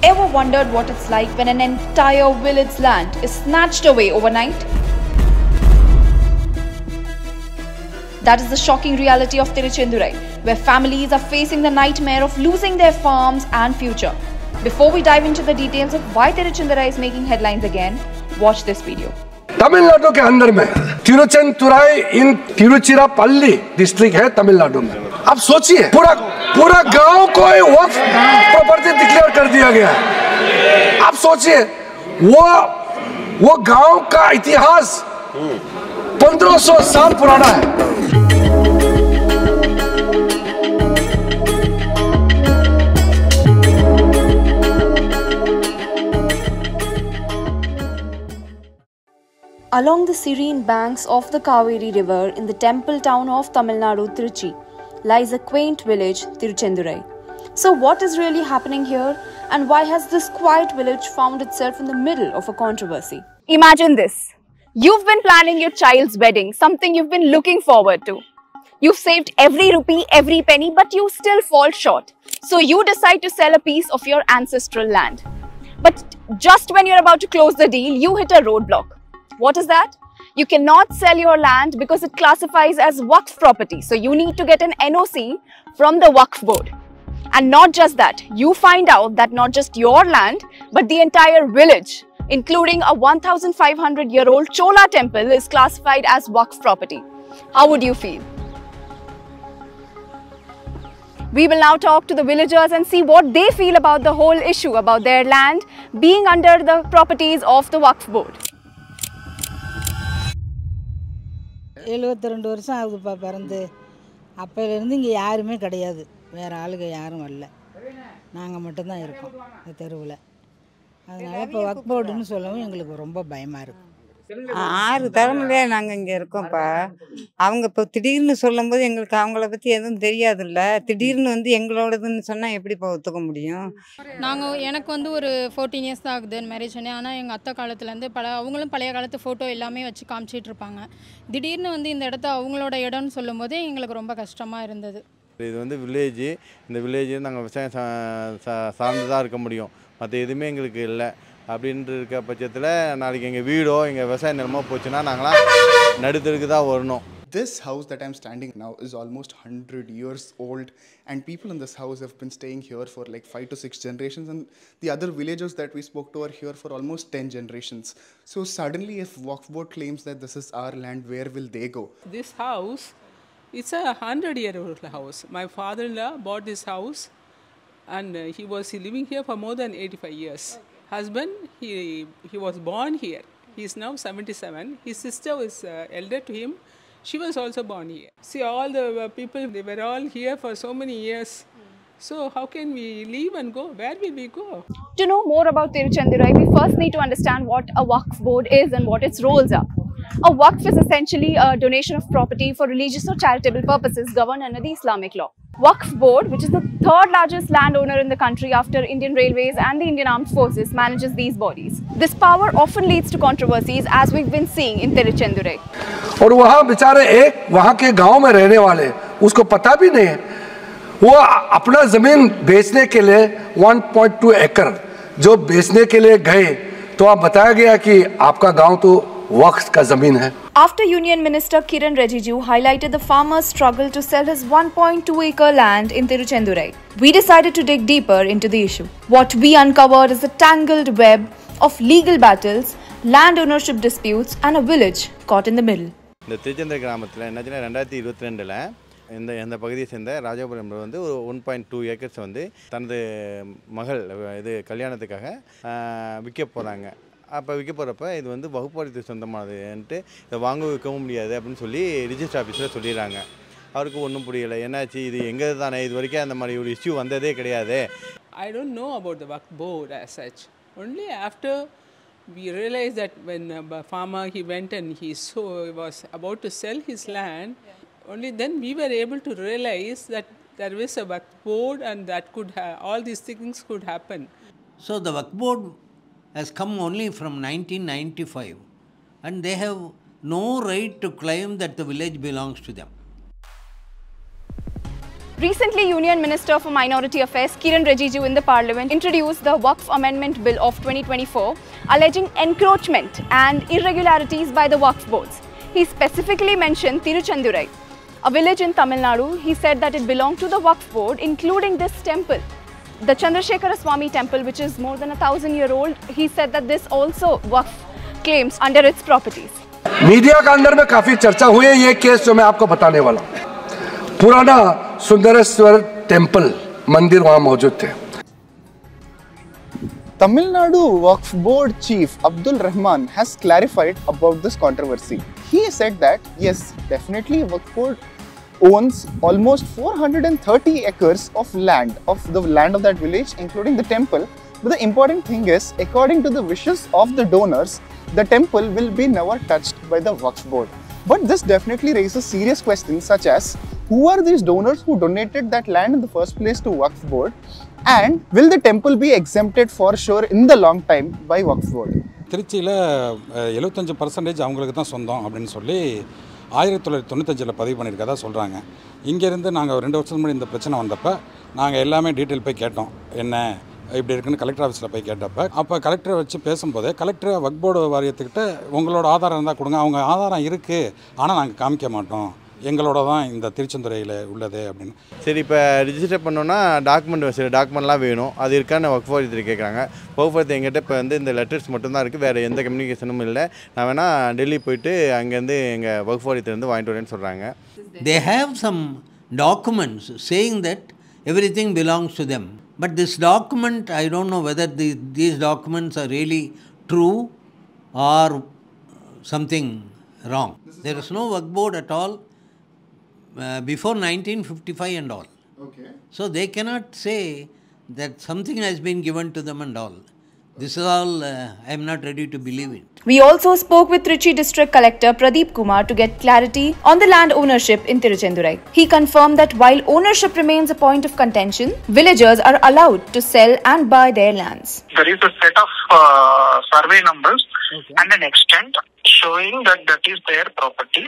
Ever wondered what it's like when an entire village's land is snatched away overnight? That is the shocking reality of Tiruchendurai, where families are facing the nightmare of losing their farms and future. Before we dive into the details of why Tiruchendurai is making headlines again, watch this video. Tamil Nadu के अंदर में तिरुचेंदुराई इन Tiruchirappalli district है तमिलनाडु में। अब सोचिए पूरा गांव को वक्फ प्रॉपर्टी डिक्लेयर कर दिया गया है। अब सोचिए वो गांव का इतिहास 1500 साल पुराना है। Along the serene banks of the Kaveri River in the temple town of Tamil Nadu, Tiruchi, lies a quaint village, Tiruchendurai. So what is really happening here, and why has this quiet village found itself in the middle of a controversy? Imagine this. You've been planning your child's wedding, something you've been looking forward to. You've saved every rupee, every penny, but you still fall short. So you decide to sell a piece of your ancestral land. But just when you're about to close the deal, you hit a roadblock. What is that? You cannot sell your land because it classifies as Waqf property. So you need to get an NOC from the Waqf board. And not just that, you find out that not just your land, but the entire village, including a 1,500-year-old Chola temple, is classified as Waqf property. How would you feel? We will now talk to the villagers and see what they feel about the whole issue, about their land being under the properties of the Waqf board. 72 வருஷம் ஆகுதுப்பா பிறந்து. அப்போலேருந்து இங்கே யாருமே கிடையாது, வேறு ஆளுங்க யாரும் வரல, நாங்கள் மட்டும்தான் இருக்கோம் இந்த தெருவில். அதனால் இப்போ வக்ஃப் போர்டுன்னு சொல்லவும் எங்களுக்கு ரொம்ப பயமாக இருக்குது. 6 தலைமுறையாக நாங்கள் இங்கே இருக்கோம்ப்பா. அவங்க இப்போ திடீர்னு சொல்லும்போது எங்களுக்கு அவங்கள பற்றி எதுவும் தெரியாதுல்ல. திடீர்னு வந்து எங்களோடதுன்னு சொன்னால் எப்படிப்பா ஒத்துக்க முடியும்? எனக்கு வந்து ஒரு 14 இயர்ஸ் தான் ஆகுது மேரேஜ் பண்ணி. ஆனால் எங்கள் அத்தை காலத்துலேருந்து அவங்களும் பழைய காலத்து ஃபோட்டோ எல்லாமே வச்சு காமிச்சிட்டு இருப்பாங்க. திடீர்னு வந்து இந்த இடத்த அவங்களோட இடம்னு சொல்லும்போது எங்களுக்கு ரொம்ப கஷ்டமாக இருந்தது. இது வந்து வில்லேஜ். இந்த வில்லேஜ் நாங்கள் விவசாயம் சார்ந்து தான் இருக்க முடியும், மற்ற எதுவுமே எங்களுக்கு இல்லை. அப்படின்ட்டு இருக்க பட்சத்தில் நாளைக்கு எங்கள் வீடோ எங்கள் விவசாய நிலமோ போச்சுன்னா நாங்களாம் நடுத்தருக்கு தான் வரணும். This house that I'm standing now is almost 100 years old, and people in this house have been staying here for like 5 to 6 generations, and the other villagers that we spoke to are here for almost 10 generations. So suddenly if Waqf board claims that this is our land, where will they go? This house, it's a 100-year-old house. My father-in-law bought this house, and he was living here for more than 85 years. Husband, he was born here. He is now 77. His sister was elder to him. She was also born here. See, all the people, they were all here for so many years. So how can we leave and go? Where will we go? To know more about Tiruchendurai, we first need to understand what a Waqf board is and what its roles are. A Waqf is essentially a donation of property for religious or charitable purposes governed under the Islamic law. Waqf board, which is the third largest landowner in the country after Indian Railways and the Indian Armed Forces, manages these bodies. This power often leads to controversies, as we've been seeing in Tiruchendurai. और वहाँ बेचारे वहाँ के गांव में रहने वाले, उसको पता भी नहीं है, वो अपना जमीन बेचने के लिए 1.2 एकड़ जो बेचने के लिए गए, तो आप बताया गया कि आपका गांव तो वक्फ का जमीन है. After Union Minister Kiran Rijiju highlighted the farmer's struggle to sell his 1.2-acre land in Tiruchendurai, we decided to dig deeper into the issue. What we uncovered is a tangled web of legal battles, land ownership disputes, and a village caught in the middle. இந்த திருச்செந்தூர் கிராமத்தில் என்னாச்சுன்னா 2022ல் இந்த பகுதியை சேர்ந்த ராஜபுரம் வந்து ஒரு 1.2 acres வந்து தனது மகள் இது கல்யாணத்துக்காக விற்க போகிறாங்க. அப்போ விற்க போகிறப்ப இது வந்து வகுப்பாளத்துக்கு சொந்தமானதுன்ட்டு இதை வாங்க விற்கவும் முடியாது அப்படின்னு சொல்லி ரிஜிஸ்டர் ஆஃபீஸில் சொல்லிடுறாங்க. அவருக்கு ஒன்றும் புரியலை, என்னாச்சு இது எங்கே தானே இது வரைக்கும் அந்த மாதிரி ஒரு இஷ்யூ வந்ததே கிடையாது. I don't know about the Waqf board as such. Only after we realized that when a farmer he went and he was about to sell his land, only then we were able to realize that there was a Waqf board and that could all these things could happen. So the Waqf board has come only from 1995, and they have no right to claim that the village belongs to them. Recently, Union Minister for Minority Affairs Kiran Rijiju in the Parliament introduced the Waqf Amendment Bill of 2024, alleging encroachment and irregularities by the Waqf boards. He specifically mentioned Tiruchendurai, a village in Tamil Nadu. He said that it belonged to the Waqf board, including this temple, the Chandrasekhara Swami temple, which is more than 1,000-year-old. He said that this also Waqf claims under its properties. Media का अंदर में काफी चर्चा हुई है ये case जो मैं आपको बताने वाला हूं। पुराना सुंदरेश्वर टेम्पल मंदिर वहां मौजूद थे। Tamil Nadu Waqf Board Chief Abdul Rahman has clarified about this controversy. He said that yes, definitely Waqf Board owns almost 430 acres of land, of that village, including the temple. But the important thing is, according to the wishes of the donors, the temple will be never touched by the Waqf Board. But this definitely raises serious questions such as, who are these donors who donated that land in the first place to Waqf Board? And will the temple be exempted for sure in the long time by Waqf Board? திருச்சியில் 75% அவங்களுக்கு தான் சொந்தம் அப்படின்னு சொல்லி 1995 பதிவு பண்ணியிருக்கதா சொல்கிறாங்க. இங்கேருந்து நாங்கள் 2 வருஷத்துக்கு முன்னாடி இந்த பிரச்சனை வந்தப்போ நாங்கள் எல்லாமே டீட்டெயில் போய் கேட்டோம். என்ன இப்படி இருக்குன்னு கலெக்டர் ஆஃபீஸில் போய் கேட்டப்போ அப்போ கலெக்டரை வச்சு பேசும்போது கலெக்டர் வக்ஃப் போர்டு வாரியத்துக்கிட்ட உங்களோட ஆதாரம் இருந்தால் கொடுங்க. அவங்க ஆதாரம் இருக்குது, ஆனால் நாங்கள் காமிக்க மாட்டோம், எங்களோட தான் இந்த திருச்செந்துறையில் உள்ளது அப்படின்னு. சரி, இப்போ ரிஜிஸ்டர் பண்ணோன்னா சில டாக்குமெண்ட்லாம் வேணும். அது இருக்கான்னு வக்ஃப் வாரியத்தில் கேட்குறாங்க. வக்ஃப் வாரியத்தில் எங்கிட்ட இப்போ இந்த லெட்டர்ஸ் மட்டும்தான் இருக்குது, வேறு எந்த கம்யூனிகேஷனும் இல்லை. நான் வேணால் டெல்லி போயிட்டு அங்கேருந்து எங்கள் வக்ஃப் வாரியத்திலேருந்து வாங்கிட்டு வரேன்னு சொல்கிறாங்க. They have some documents saying that everything belongs to them. But this document, I don't know whether these documents are really true or something wrong. There is no Waqf Board at all before 1955 and all. Okay. So they cannot say that something has been given to them and all. This is all, I am not ready to believe it. We also spoke with Trichy District Collector Pradeep Kumar to get clarity on the land ownership in Tiruchendurai. He confirmed that while ownership remains a point of contention, villagers are allowed to sell and buy their lands. There is a set of survey numbers and an extent showing that is their property.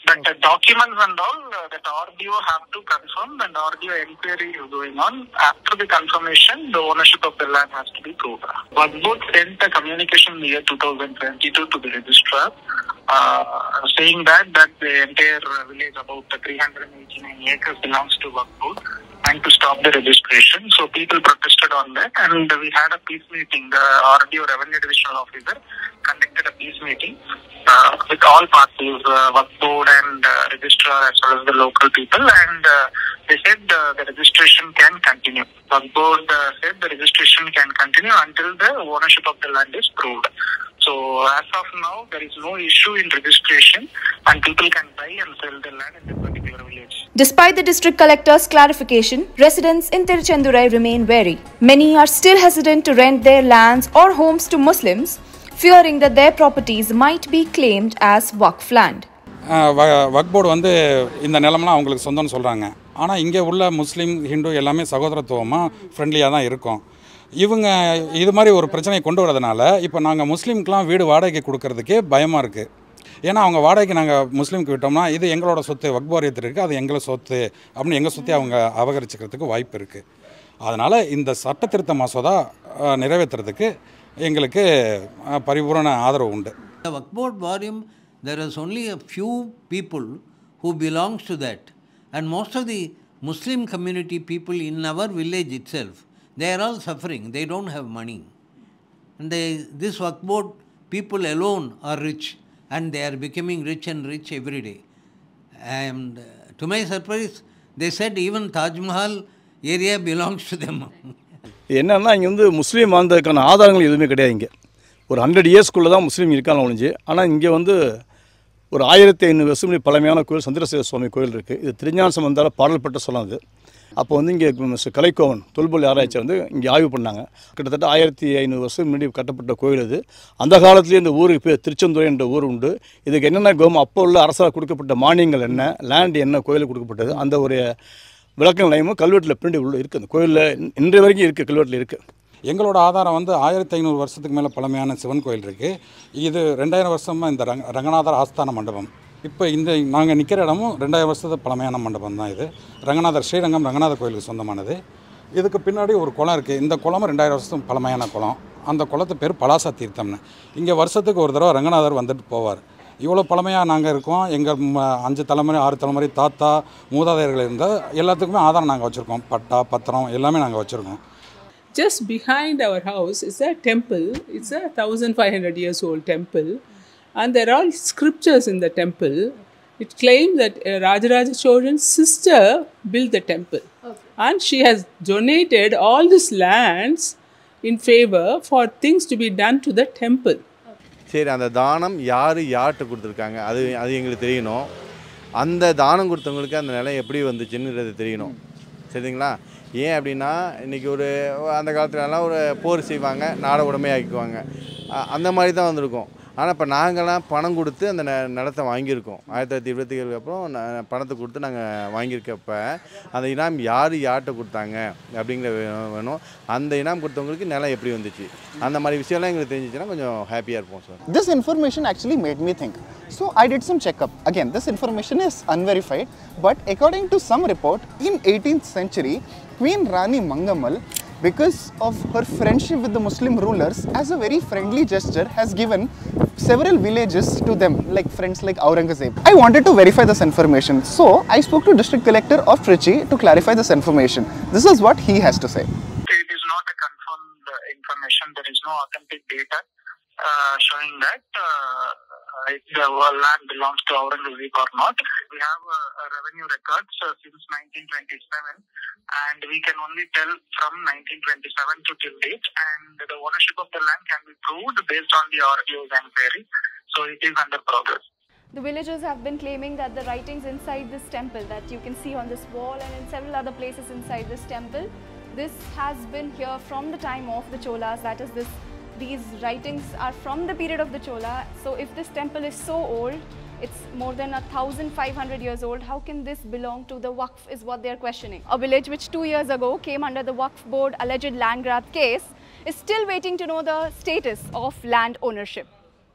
But the documents and all, that RDO have to confirm, and RDO inquiry is going on. After the confirmation, the ownership of the land has to be proved. Waqf Board sent a communication in the year 2022 to the registrar, saying that the entire village, about 389 acres, belongs to Waqf Board, and to stop the registration. So people protested on that, and we had a peace meeting. The RDO Revenue Divisional Officer conducted a peace meeting with all parties, Waqf Board and registrar, as well as the local people, and they said the registration can continue. Waqf Board said the registration can continue until the ownership of the land is proved. So as of now, there is no issue in registration, and people can buy and sell the land in this particular village. Despite the district collector's clarification, residents in Tiruchendurai remain wary. Many are still hesitant to rent their lands or homes to Muslims, fearing that their properties might be claimed as Waqf land. Waqf board வந்து இந்த நிலமெல்லாம் அவங்களுக்கு சொந்தம்னு சொல்கிறாங்க. ஆனால் இங்கே உள்ள முஸ்லீம், ஹிந்து எல்லாமே சகோதரத்துவமாக ஃப்ரெண்ட்லியாக தான் இருக்கும். இவங்க இது மாதிரி ஒரு பிரச்சனையை கொண்டு வரதுனால இப்போ நாங்கள் முஸ்லீமுக்கெலாம் வீடு வாடகைக்கு கொடுக்கறதுக்கே பயமாக இருக்குது. ஏன்னா அவங்க வாடகைக்கு நாங்கள் முஸ்லீமுக்கு விட்டோம்னா இது எங்களோட சொத்து, வக்ஃப் வாரியத்தில் இருக்குது, அது எங்களை சொத்து அப்படின்னு எங்கள் சொத்தை அவங்க அபகரிச்சுக்கிறதுக்கு வாய்ப்பு இருக்குது. அதனால் இந்த சட்ட திருத்த மசோதா நிறைவேற்றுறதுக்கு எங்களுக்கு பரிபூரண ஆதரவு உண்டு. The Waqf Board Varium, there is only a few people who belongs to that, and most of the Muslim community people in our village itself, they are all suffering. They don't have money, and this Waqf Board people alone are rich, and they are becoming rich and rich every day. And to my surprise, they said even Taj Mahal area belongs to them. என்னன்னா இங்கே வந்து முஸ்லீம் வாழ்ந்ததுக்கான ஆதாரங்கள் எதுவுமே கிடையாது. இங்கே ஒரு 100 இயர்ஸ்க்குள்ளே தான் முஸ்லீம் இருக்காங்க ஒழிஞ்சு. ஆனால் இங்கே வந்து ஒரு 1500 வருஷம் பழமையான கோயில் சந்திரசேகர சுவாமி கோயில் இருக்குது. இது திருஞான சம்பந்தரால் பாடல்பட்ட சொல்லாது. அப்போ வந்து இங்கே கலைக்கோவன் தொல்பொருள் ஆராய்ச்சி வந்து இங்கே ஆய்வு பண்ணாங்க. கிட்டத்தட்ட 1500 வருஷம் முன்னாடி கட்டப்பட்ட கோயில் இது. அந்த காலத்துலேயே இந்த ஊருக்கு பேர் திருச்செந்துறை என்ற ஊர் உண்டு. இதுக்கு என்னென்ன அப்போ உள்ள அரசால் கொடுக்கப்பட்ட மானியங்கள் என்ன, லேண்ட் என்ன, கோயிலுக்கு கொடுக்கப்பட்டது, அந்த ஒரு விளக்க நிலையமும் கல்வெட்டில் பிரிண்ட் உள்ள இருக்குது. அந்த கோயிலில் இன்றைய வரைக்கும் இருக்குது, கல்வெட்டில் இருக்குது. எங்களோட ஆதாரம் வந்து 1500 வருஷத்துக்கு மேலே பழமையான சிவன் கோயில் இருக்குது. இது 2000 வருஷமாக இந்த ரங்கநாதர் ஆஸ்தான மண்டபம் இப்போ இந்த நாங்கள் நிற்கிற இடமும் 2000 வருஷத்து பழமையான மண்டபம் தான் இது. ரங்கநாதர் ஸ்ரீரங்கம் ரங்கநாதர் கோயிலுக்கு சொந்தமானது. இதுக்கு பின்னாடி ஒரு குளம் இருக்குது. இந்த குளமும் 2000 வருஷத்துக்கு பழமையான குளம். அந்த குளத்து பேர் பலாசா தீர்த்தம்னு. இங்கே வருஷத்துக்கு ஒரு தடவை ரங்கநாதர் வந்துட்டு போவார். இவ்வளோ பழமையாக நாங்கள் இருக்கோம். எங்கள் 5 தலைமுறை 6 தலைமுறை தாத்தா மூதாதையர்கள் இருந்தால் எல்லாத்துக்குமே ஆதாரம் நாங்கள் வச்சுருக்கோம். பட்டா பத்திரம் எல்லாமே நாங்கள் வச்சுருக்கோம். Just behind our house is a temple. It's a 1500 years old temple. And there are scriptures in the temple. It claims that Rajaraja Cholan's sister built the temple. Okay. And she has donated all these lands in favor for things to be done to the temple. சரி, அந்த தானம் யார்கிட்ட கொடுத்துருக்காங்க அது எங்களுக்கு தெரியணும். அந்த தானம் கொடுத்தவங்களுக்கு அந்த நிலம் எப்படி வந்துச்சுன்றது தெரியணும். சரிங்களா? ஏன் அப்படின்னா இன்றைக்கி அந்த காலத்துலலாம் ஒரு போர் செய்வாங்க, நாடை உடமையாக்குவாங்க, அந்த மாதிரி தான் வந்திருக்கும். ஆனால் இப்போ நாங்கள்லாம் பணம் கொடுத்து அந்த நிலத்தை வாங்கியிருக்கோம். 1927 அப்புறம் பணத்தை கொடுத்து நாங்கள் வாங்கியிருக்கப்ப அந்த இனாம் யார்கிட்ட கொடுத்தாங்க அப்படிங்கிற வேணும். அந்த இனாம் கொடுத்தவங்களுக்கு நிலம் எப்படி வந்துச்சு, அந்த மாதிரி விஷயம்லாம் எங்களுக்கு தெரிஞ்சிச்சுன்னா கொஞ்சம் ஹாப்பியாக இருப்போம் sir. This information actually made me think. So I did some checkup. Again, this information is unverified, but according to some report, in 18th century, Queen Rani Mangamal, because of her friendship with the Muslim rulers, as a very friendly gesture, has given several villages to them, like friends like Aurangzeb. I wanted to verify this information, so I spoke to District Collector of Trichy to clarify this information. This is what he has to say. It is not a confirmed information. There is no authentic data showing that the land belongs to Aurangzeb or not. We have revenue records since 1927, and we can only tell from 1927 to till date, and the ownership of the land can be proved based on the RDO's inquiry, so it is under progress. The villagers have been claiming that the writings inside this temple that you can see on this wall and in several other places inside this temple, this has been here from the time of the Cholas. That is, these writings are from the period of the Chola. So if this temple is so old, it's more than 1500 years old, how can this belong to the Waqf is what they are questioning. A village which 2 years ago came under the Waqf board alleged land grab case is still waiting to know the status of land ownership.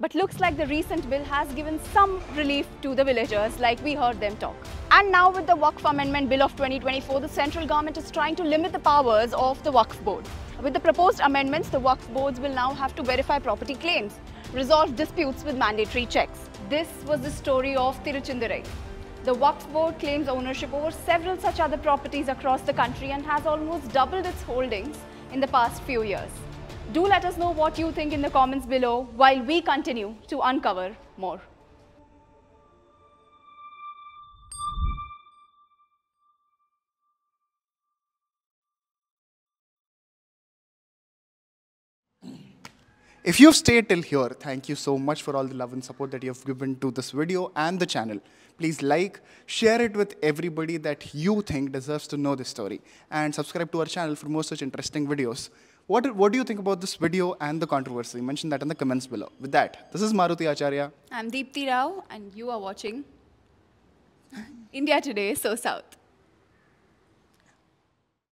But looks like the recent bill has given some relief to the villagers, like we heard them talk. And now with the Waqf Amendment Bill of 2024, the central government is trying to limit the powers of the Waqf board. With the proposed amendments, the Waqf boards will now have to verify property claims, resolve disputes with mandatory checks. This was the story of Tiruchendurai. The Waqf board claims ownership over several such other properties across the country and has almost doubled its holdings in the past few years. Do let us know what you think in the comments below while we continue to uncover more. If you've stayed till here, thank you so much for all the love and support that you've given to this video and the channel. Please like, share it with everybody that you think deserves to know this story, and subscribe to our channel for more such interesting videos. What do you think about this video and the controversy? Mention that in the comments below. With that, this is Maruti Acharya. I'm Deepthi Rao and you are watching India Today So South.